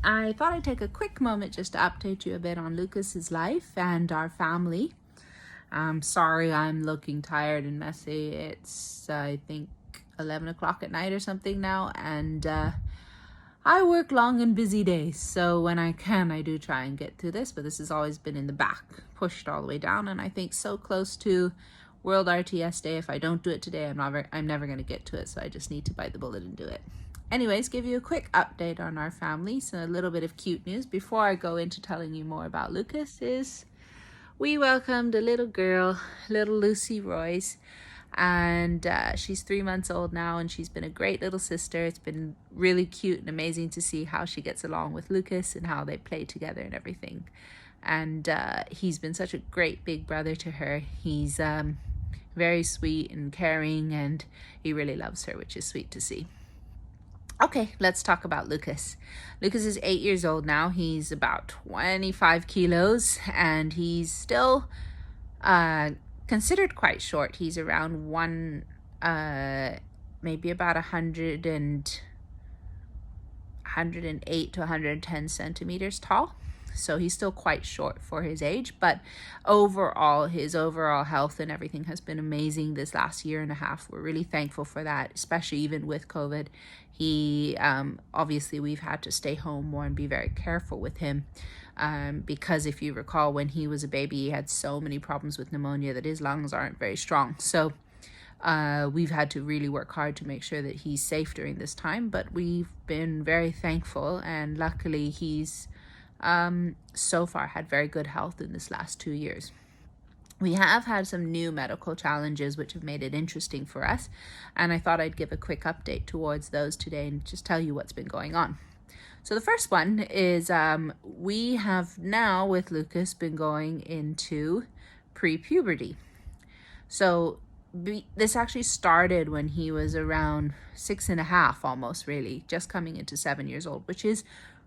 I thought I'd take a quick moment just to update you a bit on Lucas's life and our family. I'm sorry I'm looking tired and messy. It's, I think, 11 o'clock at night or something now, and I work long and busy days, so when I can, I do try and get through this, but this has always been in the back, pushed all the way down, and I think so close to World RTS Day, if I don't do it today, I'm never going to get to it, so I just need to bite the bullet and do it. Anyways, give you a quick update on our family, so a little bit of cute news before I go into telling you more about Lucas is we welcomed a little girl, little Lucy Royce, and she's 3 months old now, and she's been a great little sister. It's been really cute and amazing to see how she gets along with Lucas and how they play together and everything. And he's been such a great big brother to her. He's very sweet and caring, and he really loves her, which is sweet to see. Okay, let's talk about Lucas. Lucas is 8 years old now. He's about 25 kilos, and he's still considered quite short. He's around maybe about 108 to 110 centimeters tall. So he's still quite short for his age, but overall, his overall health and everything has been amazing this last year and a half. We're really thankful for that, especially even with COVID. He, obviously we've had to stay home more and be very careful with him, because if you recall, when he was a baby, he had so many problems with pneumonia that his lungs aren't very strong. So we've had to really work hard to make sure that he's safe during this time, but we've been very thankful, and luckily he's so far had very good health in this last 2 years. We have had some new medical challenges which have made it interesting for us, and I thought I'd give a quick update towards those today and just tell you what's been going on. So the first one is we have now with Lucas been going into pre-puberty. So this actually started when he was around 6.5, almost, really, just coming into 7 years old, which is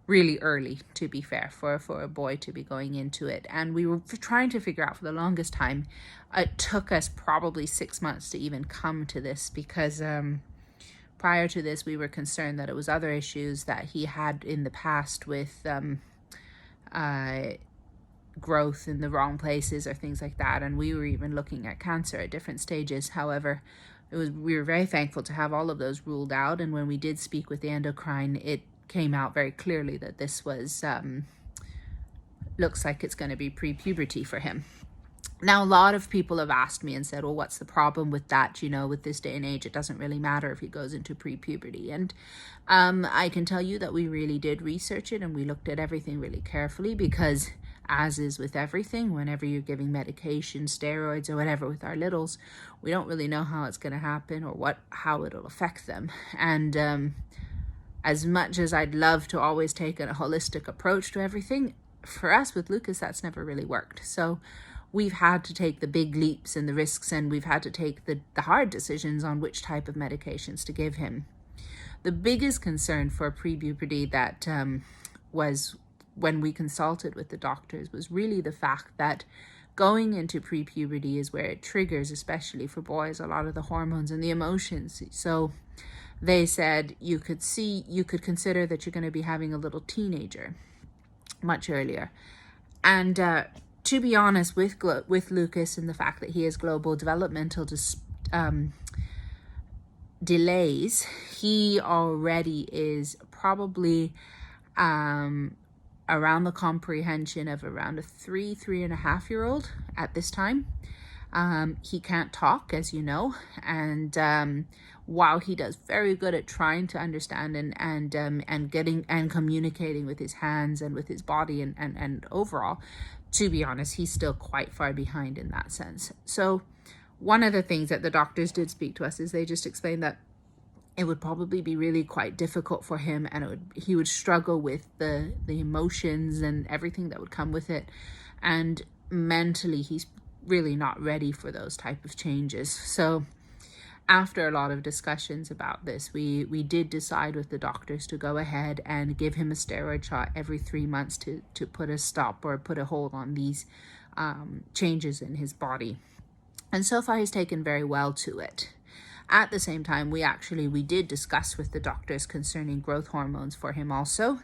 really early, to be fair, for a boy to be going into it. And we were trying to figure out for the longest time. It took us probably 6 months to even come to this, because prior to this we were concerned that it was other issues that he had in the past with growth in the wrong places or things like that, and we were even looking at cancer at different stages. However, we were very thankful to have all of those ruled out, and when we did speak with the endocrine, it came out very clearly that this was looks like it's going to be pre-puberty for him. Now, a lot of people have asked me and said, well, what's the problem with that? You know, with this day and age, it doesn't really matter if he goes into pre-puberty. And I can tell you that we really did research it, and we looked at everything really carefully, because as is with everything, whenever you're giving medication, steroids or whatever with our littles, we don't really know how it's going to happen or how it'll affect them. And as much as I'd love to always take a holistic approach to everything, for us with Lucas, that's never really worked. So we've had to take the big leaps and the risks, and we've had to take the hard decisions on which type of medications to give him. The biggest concern for pre-puberty that was when we consulted with the doctors was really the fact that going into pre-puberty is where it triggers, especially for boys, a lot of the hormones and the emotions. So they said you could consider that you're going to be having a little teenager much earlier. And to be honest, with Lucas and the fact that he has global developmental delays, he already is probably around the comprehension of around a 3.5-year-old at this time. He can't talk, as you know, and while he does very good at trying to understand and getting and communicating with his hands and with his body and overall, to be honest, he's still quite far behind in that sense. So one of the things that the doctors did speak to us is they just explained that it would probably be really quite difficult for him, and he would struggle with the emotions and everything that would come with it, and mentally he's really not ready for those type of changes. So after a lot of discussions about this, we did decide with the doctors to go ahead and give him a steroid shot every 3 months to put a stop or put a hold on these changes in his body. And so far he's taken very well to it. At the same time, we did discuss with the doctors concerning growth hormones for him also.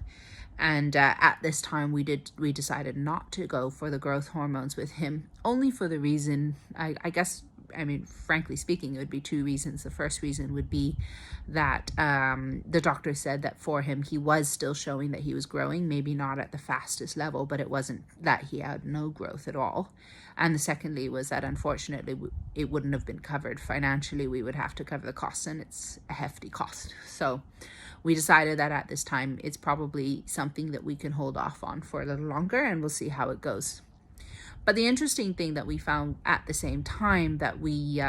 And at this time, we decided not to go for the growth hormones with him, only for the reason, I guess, I mean, frankly speaking, it would be two reasons. The first reason would be that the doctor said that for him, he was still showing that he was growing, maybe not at the fastest level, but it wasn't that he had no growth at all. And the secondly was that unfortunately, it wouldn't have been covered financially. We would have to cover the costs, and it's a hefty cost. So we decided that at this time, it's probably something that we can hold off on for a little longer, and we'll see how it goes. But the interesting thing that we found at the same time that we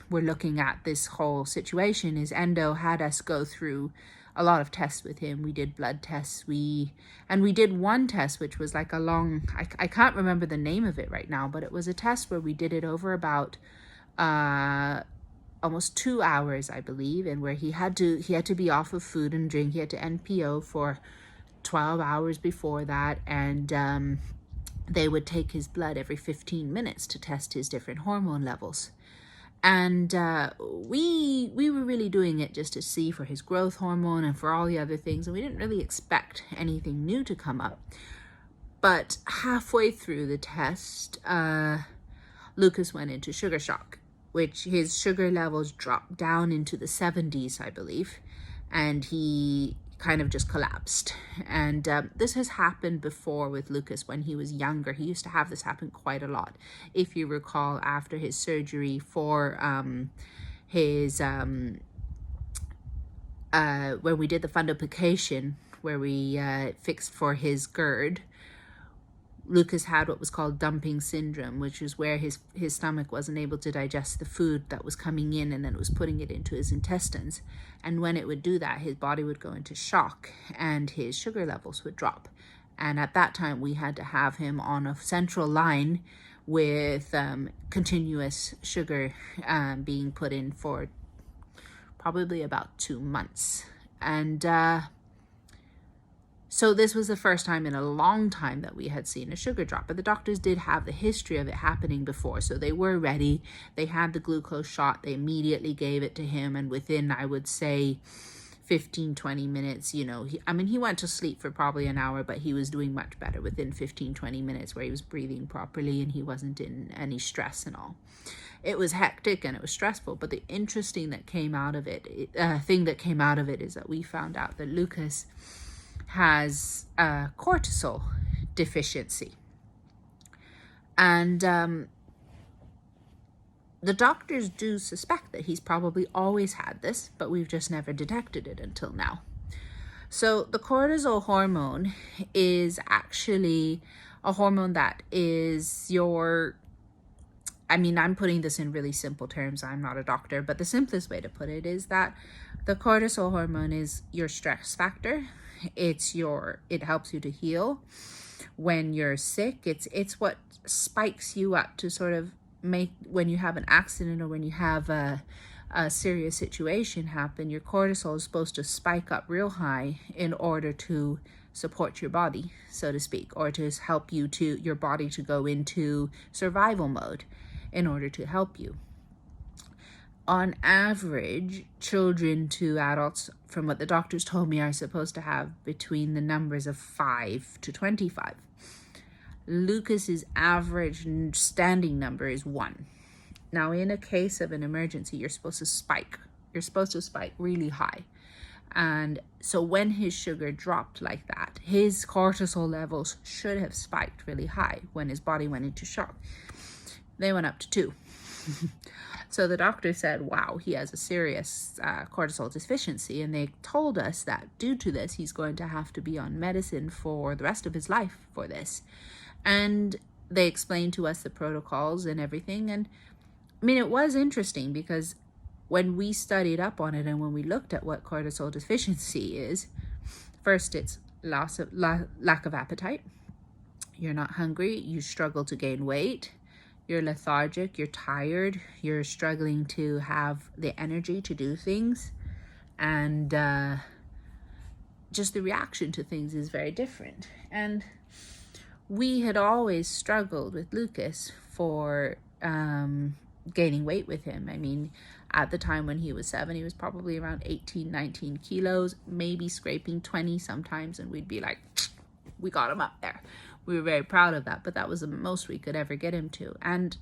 were looking at this whole situation is Endo had us go through a lot of tests with him. We did blood tests. We did one test, which was like a long, I can't remember the name of it right now, but it was a test where we did it over about almost 2 hours, I believe, and where he had to be off of food and drink. He had to NPO for 12 hours before that, and they would take his blood every 15 minutes to test his different hormone levels. And we were really doing it just to see for his growth hormone and for all the other things, and we didn't really expect anything new to come up. But halfway through the test, Lucas went into sugar shock, which his sugar levels dropped down into the 70s, I believe, and he kind of just collapsed. And this has happened before with Lucas when he was younger. He used to have this happen quite a lot. If you recall, after his surgery for his when we did the fundoplication, where we fixed for his GERD, Lucas had what was called dumping syndrome, which is where his stomach wasn't able to digest the food that was coming in, and then it was putting it into his intestines. And when it would do that, his body would go into shock and his sugar levels would drop. And at that time, we had to have him on a central line with continuous sugar being put in for probably about 2 months. And so this was the first time in a long time that we had seen a sugar drop. But the doctors did have the history of it happening before, so they were ready. They had the glucose shot. They immediately gave it to him, and within, I would say, 15, 20 minutes, he went to sleep for probably an hour, but he was doing much better within 15, 20 minutes, where he was breathing properly and he wasn't in any stress and all. It was hectic and it was stressful, but the interesting thing that came out of it is that we found out that Lucas has a cortisol deficiency. And the doctors do suspect that he's probably always had this, but we've just never detected it until now. So the cortisol hormone is actually a hormone that is I'm putting this in really simple terms. I'm not a doctor, but the simplest way to put it is that the cortisol hormone is your stress factor. It helps you to heal when you're sick. It's what spikes you up to sort of make, when you have an accident or when you have a serious situation happen, your cortisol is supposed to spike up real high in order to support your body, so to speak, or to help your body to go into survival mode in order to help you. On average, children to adults, from what the doctors told me, are supposed to have between the numbers of 5 to 25. Lucas's average standing number is 1. Now, in a case of an emergency, you're supposed to spike. You're supposed to spike really high. And so when his sugar dropped like that, his cortisol levels should have spiked really high when his body went into shock. They went up to 2. So the doctor said, wow, he has a serious cortisol deficiency. And they told us that due to this, he's going to have to be on medicine for the rest of his life for this. And they explained to us the protocols and everything. And it was interesting because when we studied up on it and when we looked at what cortisol deficiency is, first it's lack of appetite. You're not hungry. You struggle to gain weight. You're lethargic, you're tired, you're struggling to have the energy to do things, and just the reaction to things is very different. And we had always struggled with Lucas for gaining weight with him. At the time when he was 7, he was probably around 18, 19 kilos, maybe scraping 20 sometimes, and we'd be like, we got him up there. We were very proud of that, but that was the most we could ever get him to. And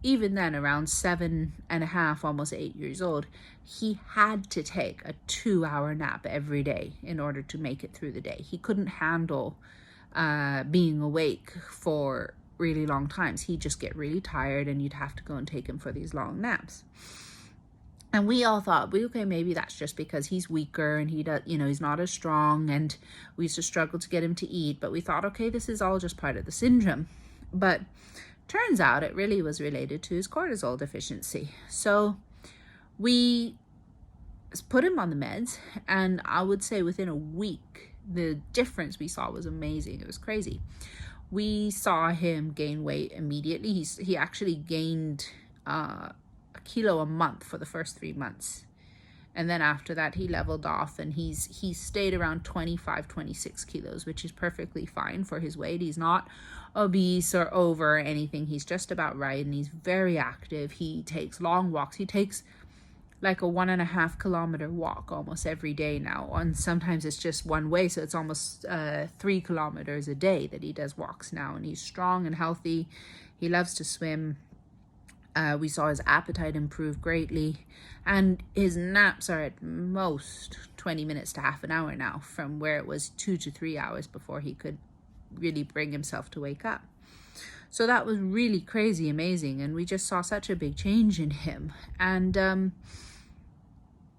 even then, around 7.5, almost 8 years old, he had to take a 2-hour nap every day in order to make it through the day. He couldn't handle being awake for really long times. He'd just get really tired and you'd have to go and take him for these long naps. And we all thought, okay, maybe that's just because he's weaker and he's not as strong, and we used to struggle to get him to eat. But we thought, okay, this is all just part of the syndrome. But turns out it really was related to his cortisol deficiency. So we put him on the meds, and I would say within a week, the difference we saw was amazing. It was crazy. We saw him gain weight immediately. He actually gained a kilo a month for the first 3 months. And then after that, he leveled off, and he stayed around 25, 26 kilos, which is perfectly fine for his weight. He's not obese or over or anything. He's just about right, and he's very active. He takes long walks. He takes like a 1.5 kilometer walk almost every day now. And sometimes it's just one way, so it's almost 3 kilometers a day that he does walks now. And he's strong and healthy. He loves to swim. We saw his appetite improve greatly, and his naps are at most 20 minutes to half an hour now, from where it was 2 to 3 hours before he could really bring himself to wake up. So that was really crazy amazing, and we just saw such a big change in him. And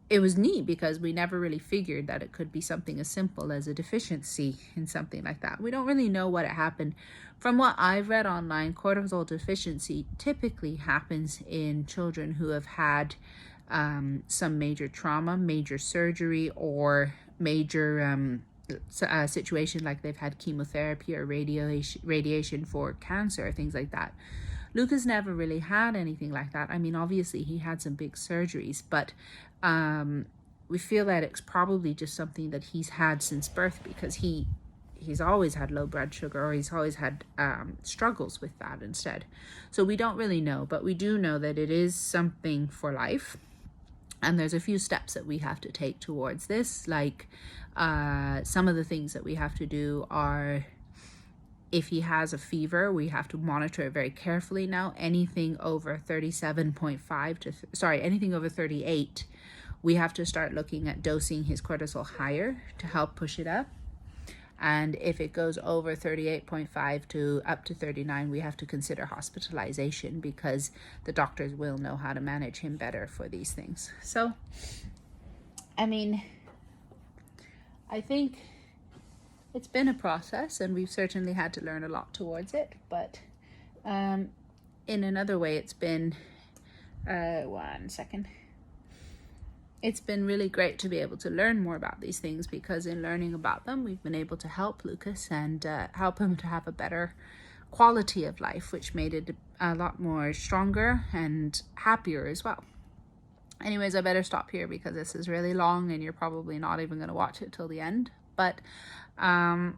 it was neat because we never really figured that it could be something as simple as a deficiency in something like that. We don't really know what happened. From what I've read online, cortisol deficiency typically happens in children who have had some major trauma, major surgery, or major situation like they've had chemotherapy or radiation for cancer, things like that. Lucas never really had anything like that. I mean, obviously he had some big surgeries, but we feel that it's probably just something that he's had since birth, because he's always had low blood sugar, or he's always had struggles with that instead. So we don't really know, but we do know that it is something for life. And there's a few steps that we have to take towards this. Like some of the things that we have to do are, if he has a fever, we have to monitor it very carefully now. Anything over 37.5 anything over 38, we have to start looking at dosing his cortisol higher to help push it up. And if it goes over 38.5 to up to 39, we have to consider hospitalization, because the doctors will know how to manage him better for these things. So, I mean, I think it's been a process, and we've certainly had to learn a lot towards it. But in another way, it's been, it's been really great to be able to learn more about these things, because in learning about them, we've been able to help Lucas and help him to have a better quality of life, which made it a lot more stronger and happier as well. Anyways, I better stop here because this is really long and you're probably not even going to watch it till the end. But I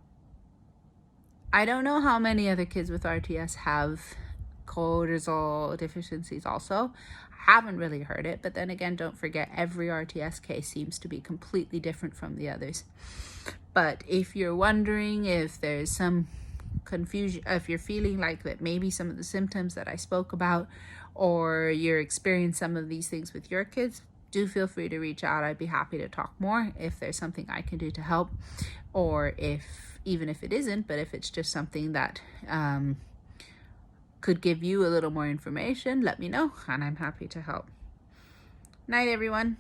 don't know how many other kids with RTS have cortisol deficiencies also. I haven't really heard it, but then again, don't forget, every RTS case seems to be completely different from the others. But if you're wondering if there's some confusion, if you're feeling like that maybe some of the symptoms that I spoke about, or you're experiencing some of these things with your kids, do feel free to reach out. I'd be happy to talk more if there's something I can do to help, or even if it isn't, but if it's just something that could give you a little more information, let me know and I'm happy to help. Night, everyone.